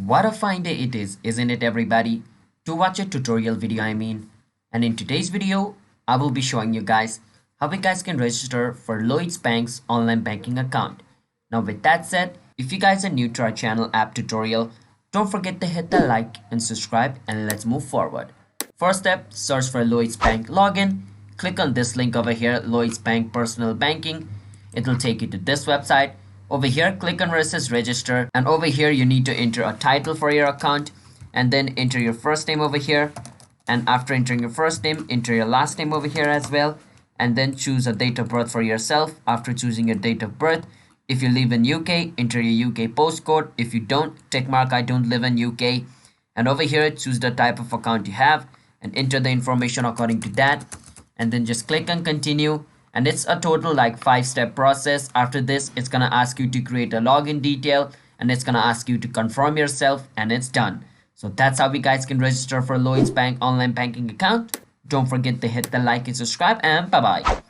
What a fine day it is, isn't it everybody? To watch a tutorial video And in today's video, I will be showing you guys how you guys can register for Lloyds Bank's online banking account. Now with that said, if you guys are new to our channel app tutorial, don't forget to hit the like and subscribe and let's move forward. First step, search for Lloyds Bank login. Click on this link over here, Lloyds Bank Personal Banking. It will take you to this website. Over here, click on where it says register, and over here you need to enter a title for your account and then enter your first name over here, and after entering your first name, enter your last name over here as well, and then choose a date of birth for yourself. After choosing your date of birth, if you live in UK, enter your UK postcode. If you don't, tick mark I don't live in UK, and over here choose the type of account you have and enter the information according to that, and then just click on continue. And it's a total like 5-step process. After this, it's gonna ask you to create a login detail and it's gonna ask you to confirm yourself, and it's done. So that's how you guys can register for Lloyds Bank online banking account. Don't forget to hit the like and subscribe, and bye bye.